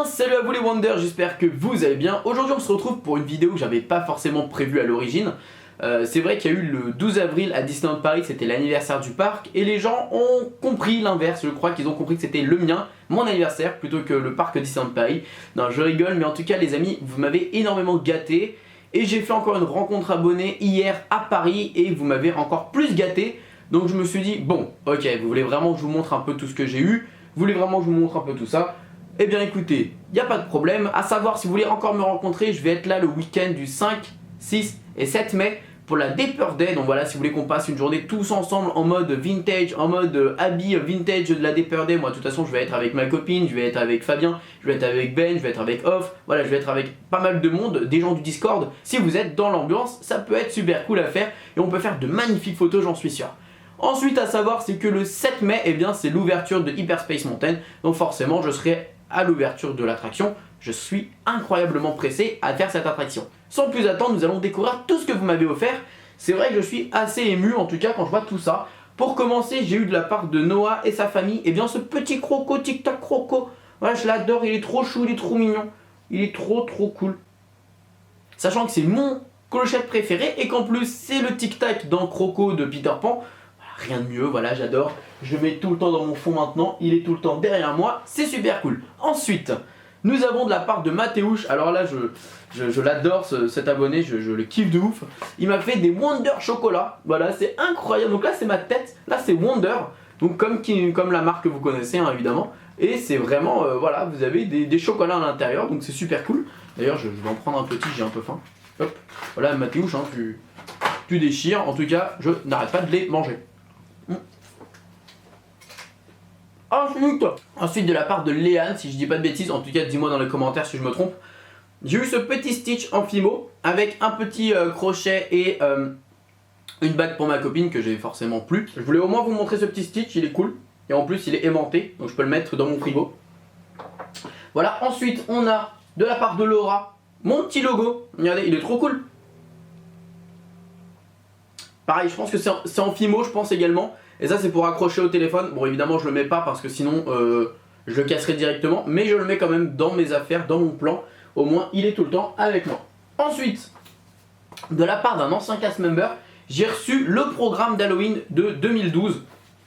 salut à vous les Wonders, j'espère que vous allez bien. Aujourd'hui on se retrouve pour une vidéo que j'avais pas forcément prévue à l'origine. C'est vrai qu'il y a eu le 12 avril à Disneyland Paris, c'était l'anniversaire du parc. Et les gens ont compris l'inverse, je crois qu'ils ont compris que c'était le mien, mon anniversaire, plutôt que le parc Disneyland Paris. Non, je rigole, mais en tout cas les amis, vous m'avez énormément gâté. Et j'ai fait encore une rencontre abonnée hier à Paris et vous m'avez encore plus gâté. Donc je me suis dit, bon, ok, vous voulez vraiment que je vous montre un peu tout ce que j'ai eu, vous voulez vraiment que je vous montre un peu tout ça. Eh bien écoutez, il n'y a pas de problème. À savoir, si vous voulez encore me rencontrer, je vais être là le week-end du 5, 6 et 7 mai pour la Dapper Day. Donc voilà, si vous voulez qu'on passe une journée tous ensemble en mode vintage, en mode habit vintage de la Dapper Day. Moi de toute façon je vais être avec ma copine, je vais être avec Fabien, je vais être avec Ben, je vais être avec Off. Voilà, je vais être avec pas mal de monde, des gens du Discord. Si vous êtes dans l'ambiance, ça peut être super cool à faire et on peut faire de magnifiques photos, j'en suis sûr. Ensuite à savoir, c'est que le 7 mai, eh bien c'est l'ouverture de Hyperspace Mountain. Donc forcément je serai à l'ouverture de l'attraction. Je suis incroyablement pressé à faire cette attraction. Sans plus attendre, nous allons découvrir tout ce que vous m'avez offert. C'est vrai que je suis assez ému en tout cas quand je vois tout ça. Pour commencer, j'ai eu de la part de Noah et sa famille, et bien ce petit croco, tic tac croco. Voilà, je l'adore, il est trop chou, il est trop mignon. Il est trop cool. Sachant que c'est mon clochette préféré et qu'en plus c'est le tic tac dans Croco de Peter Pan. Rien de mieux, voilà, j'adore. Je le mets tout le temps dans mon fond maintenant. Il est tout le temps derrière moi. C'est super cool. Ensuite, nous avons de la part de Mathéouche. Alors là, je l'adore, cet abonné. Je le kiffe de ouf. Il m'a fait des Wonder chocolat. Voilà, c'est incroyable. Donc là, c'est ma tête. Là, c'est Wonder. Donc comme la marque que vous connaissez, hein, évidemment. Et c'est vraiment, voilà, vous avez des chocolats à l'intérieur. Donc c'est super cool. D'ailleurs, je vais en prendre un petit. J'ai un peu faim. Hop. Voilà, Mathéouche, hein, tu déchires. En tout cas, je n'arrête pas de les manger. Ensuite de la part de Léane, si je dis pas de bêtises, en tout cas dis-moi dans les commentaires si je me trompe. J'ai eu ce petit Stitch en Fimo avec un petit crochet et une bague pour ma copine que j'ai forcément plus. Je voulais au moins vous montrer ce petit Stitch, il est cool. Et en plus il est aimanté, donc je peux le mettre dans mon frigo. Voilà, ensuite on a de la part de Laura mon petit logo. Regardez, il est trop cool. Pareil, je pense que c'est en Fimo, je pense également. Et ça c'est pour accrocher au téléphone. Bon évidemment je le mets pas parce que sinon je le casserai directement. Mais je le mets quand même dans mes affaires, dans mon plan. Au moins il est tout le temps avec moi. Ensuite, de la part d'un ancien cast member, j'ai reçu le programme d'Halloween de 2012.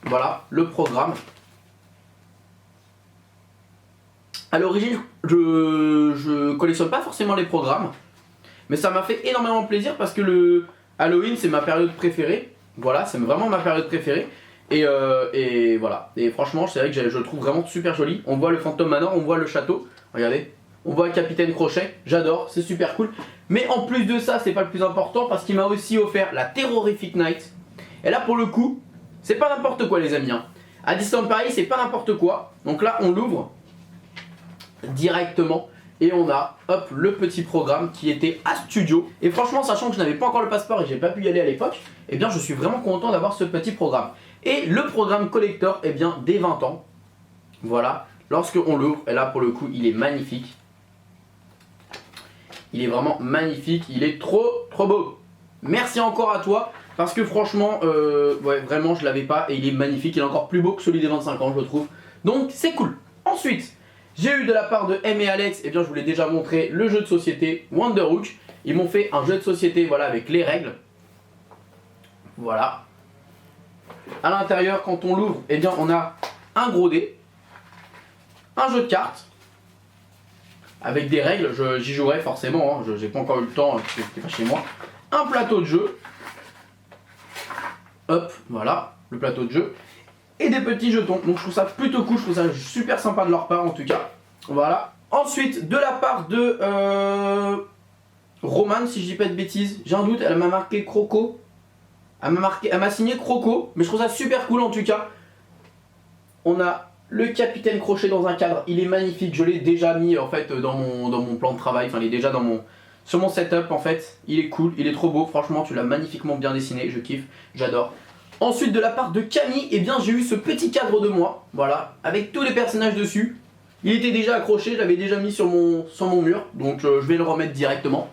Voilà, le programme. À l'origine je collectionne pas forcément les programmes. Mais ça m'a fait énormément plaisir parce que le Halloween c'est ma période préférée. Voilà, c'est vraiment ma période préférée. Et voilà. Et franchement, c'est vrai que je le trouve vraiment super joli. On voit le Phantom Manor, on voit le château. Regardez. On voit Capitaine Crochet. J'adore, c'est super cool. Mais en plus de ça, c'est pas le plus important parce qu'il m'a aussi offert la Terrorific Night. Et là, pour le coup, c'est pas n'importe quoi, les amis. Hein. À Disneyland Paris, c'est pas n'importe quoi. Donc là, on l'ouvre directement. Et on a, hop, le petit programme qui était à Studio. Et franchement, sachant que je n'avais pas encore le passeport et j'ai pas pu y aller à l'époque, eh bien je suis vraiment content d'avoir ce petit programme. Et le programme collector, eh bien dès 20 ans, voilà, lorsque on l'ouvre, et là pour le coup, il est magnifique. Il est vraiment magnifique, il est trop beau. Merci encore à toi, parce que franchement, ouais, vraiment je l'avais pas et il est magnifique. Il est encore plus beau que celui des 25 ans, je trouve. Donc c'est cool. Ensuite, j'ai eu de la part de M et Alex, et bien je vous l'ai déjà montré, le jeu de société Wonderhook. Ils m'ont fait un jeu de société, voilà, avec les règles. Voilà. À l'intérieur, quand on l'ouvre, eh bien on a un gros dé, un jeu de cartes, avec des règles, j'y jouerai forcément, hein, j'ai pas encore eu le temps, parce que j'étais pas chez moi. Un plateau de jeu. Hop, voilà, le plateau de jeu. Et des petits jetons, donc je trouve ça plutôt cool, je trouve ça super sympa de leur part en tout cas. Voilà. Ensuite, de la part de Romane, si je dis pas de bêtises, j'ai un doute, elle m'a marqué Croco. Elle m'a signé Croco, mais je trouve ça super cool en tout cas. On a le Capitaine Crochet dans un cadre, il est magnifique, je l'ai déjà mis en fait dans mon plan de travail, enfin il est déjà sur mon setup en fait. Il est cool, il est trop beau, franchement tu l'as magnifiquement bien dessiné, je kiffe, j'adore. Ensuite de la part de Camille, eh bien j'ai eu ce petit cadre de moi, voilà, avec tous les personnages dessus. Il était déjà accroché, je l'avais déjà mis sur mon mur, donc je vais le remettre directement.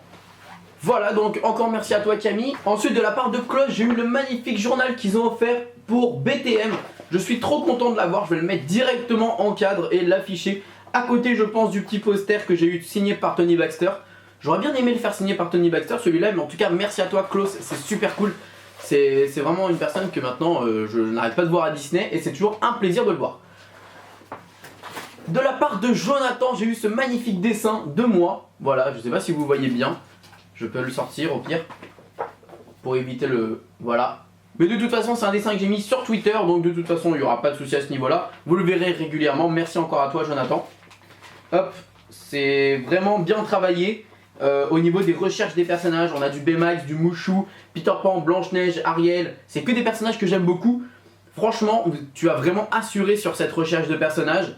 Voilà, donc encore merci à toi Camille. Ensuite de la part de Claude, j'ai eu le magnifique journal qu'ils ont offert pour BTM. Je suis trop content de l'avoir, je vais le mettre directement en cadre et l'afficher à côté je pense du petit poster que j'ai eu signé par Tony Baxter. J'aurais bien aimé le faire signer par Tony Baxter celui-là, mais en tout cas merci à toi Klaus, c'est super cool. C'est vraiment une personne que maintenant je n'arrête pas de voir à Disney et c'est toujours un plaisir de le voir. De la part de Jonathan, j'ai eu ce magnifique dessin de moi. Voilà, je sais pas si vous voyez bien. Je peux le sortir au pire. Pour éviter le... Voilà. Mais de toute façon, c'est un dessin que j'ai mis sur Twitter. Donc de toute façon, il n'y aura pas de souci à ce niveau-là. Vous le verrez régulièrement. Merci encore à toi, Jonathan. Hop. C'est vraiment bien travaillé. Au niveau des recherches des personnages, on a du Baymax, du Mushu, Peter Pan, Blanche-Neige, Ariel. C'est que des personnages que j'aime beaucoup. Franchement, tu as vraiment assuré sur cette recherche de personnages.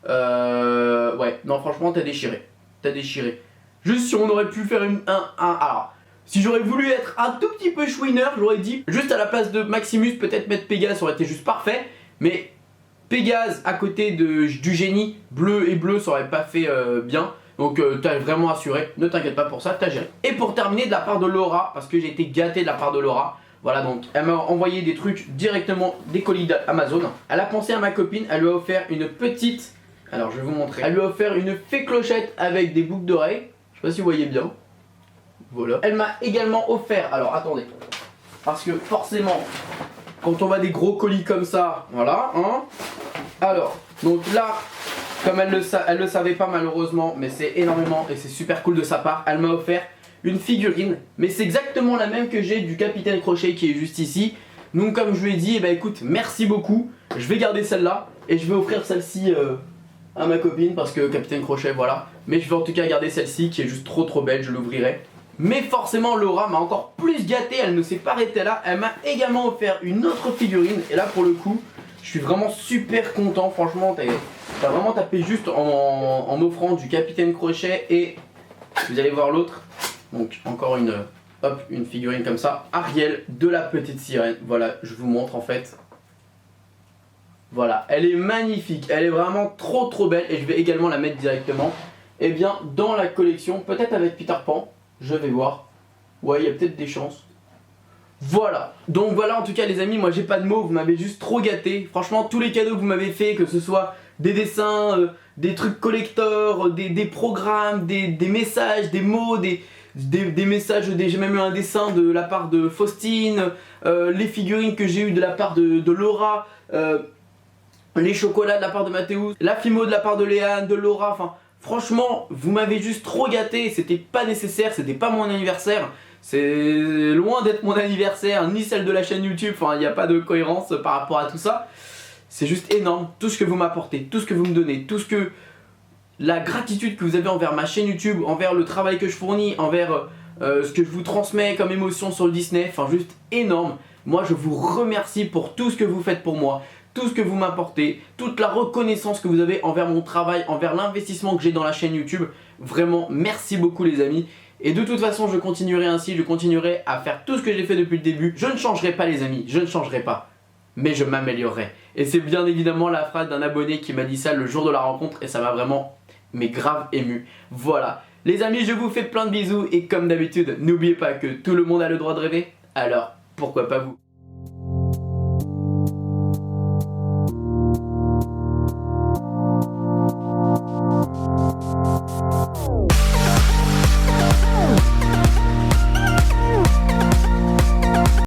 Ouais, non franchement t'as déchiré. T'as déchiré. Juste si on aurait pu faire alors, si j'aurais voulu être un tout petit peu chouineur, j'aurais dit juste à la place de Maximus, peut-être mettre Pégase, ça aurait été juste parfait. Mais Pégase à côté du génie, bleu et bleu, ça aurait pas fait bien. Donc t'as vraiment assuré, ne t'inquiète pas pour ça, t'as géré. Et pour terminer de la part de Laura, parce que j'ai été gâté de la part de Laura. Voilà, donc elle m'a envoyé des trucs directement des colis d'Amazon. Elle a pensé à ma copine, elle lui a offert une petite... Alors je vais vous montrer. Elle lui a offert une fée clochette avec des boucles d'oreilles. Je sais pas si vous voyez bien. Voilà. Elle m'a également offert... Alors attendez. Parce que forcément, quand on voit des gros colis comme ça, voilà. Hein. Alors, donc là, comme elle le savait pas malheureusement, mais c'est énormément et c'est super cool de sa part. Elle m'a offert une figurine. Mais c'est exactement la même que j'ai du Capitaine Crochet qui est juste ici. Donc comme je lui ai dit, eh ben, écoute, merci beaucoup. Je vais garder celle-là et je vais offrir celle-ci... à ma copine parce que Capitaine Crochet voilà, mais je vais en tout cas garder celle-ci qui est juste trop belle, je l'ouvrirai. Mais forcément Laura m'a encore plus gâté, elle ne s'est pas arrêtée là, elle m'a également offert une autre figurine et là pour le coup je suis vraiment super content, franchement t'as vraiment tapé juste en m'offrant du Capitaine Crochet et vous allez voir l'autre, donc encore une figurine comme ça, Ariel de la petite sirène, voilà je vous montre en fait. Voilà, elle est magnifique, elle est vraiment trop belle et je vais également la mettre directement bien dans la collection, peut-être avec Peter Pan, je vais voir. Ouais, il y a peut-être des chances. Voilà, donc voilà en tout cas les amis, moi j'ai pas de mots, vous m'avez juste trop gâté. Franchement, tous les cadeaux que vous m'avez fait, que ce soit des dessins, des trucs collector, des programmes, des messages, des mots, des messages, j'ai même eu un dessin de la part de Faustine, les figurines que j'ai eu de la part de Laura, les chocolats de la part de Mathéus, la Fimo de la part de Léane, de Laura, enfin franchement vous m'avez juste trop gâté, c'était pas nécessaire, c'était pas mon anniversaire, c'est loin d'être mon anniversaire, ni celle de la chaîne YouTube, enfin il n'y a pas de cohérence par rapport à tout ça. C'est juste énorme, tout ce que vous m'apportez, tout ce que vous me donnez, tout ce que... la gratitude que vous avez envers ma chaîne YouTube, envers le travail que je fournis, envers ce que je vous transmets comme émotion sur le Disney, enfin juste énorme. Moi je vous remercie pour tout ce que vous faites pour moi, tout ce que vous m'apportez, toute la reconnaissance que vous avez envers mon travail, envers l'investissement que j'ai dans la chaîne YouTube. Vraiment, merci beaucoup les amis. Et de toute façon, je continuerai ainsi, je continuerai à faire tout ce que j'ai fait depuis le début. Je ne changerai pas les amis, je ne changerai pas. Mais je m'améliorerai. Et c'est bien évidemment la phrase d'un abonné qui m'a dit ça le jour de la rencontre et ça m'a vraiment, mais grave ému. Voilà. Les amis, je vous fais plein de bisous et comme d'habitude, n'oubliez pas que tout le monde a le droit de rêver. Alors, pourquoi pas vous ?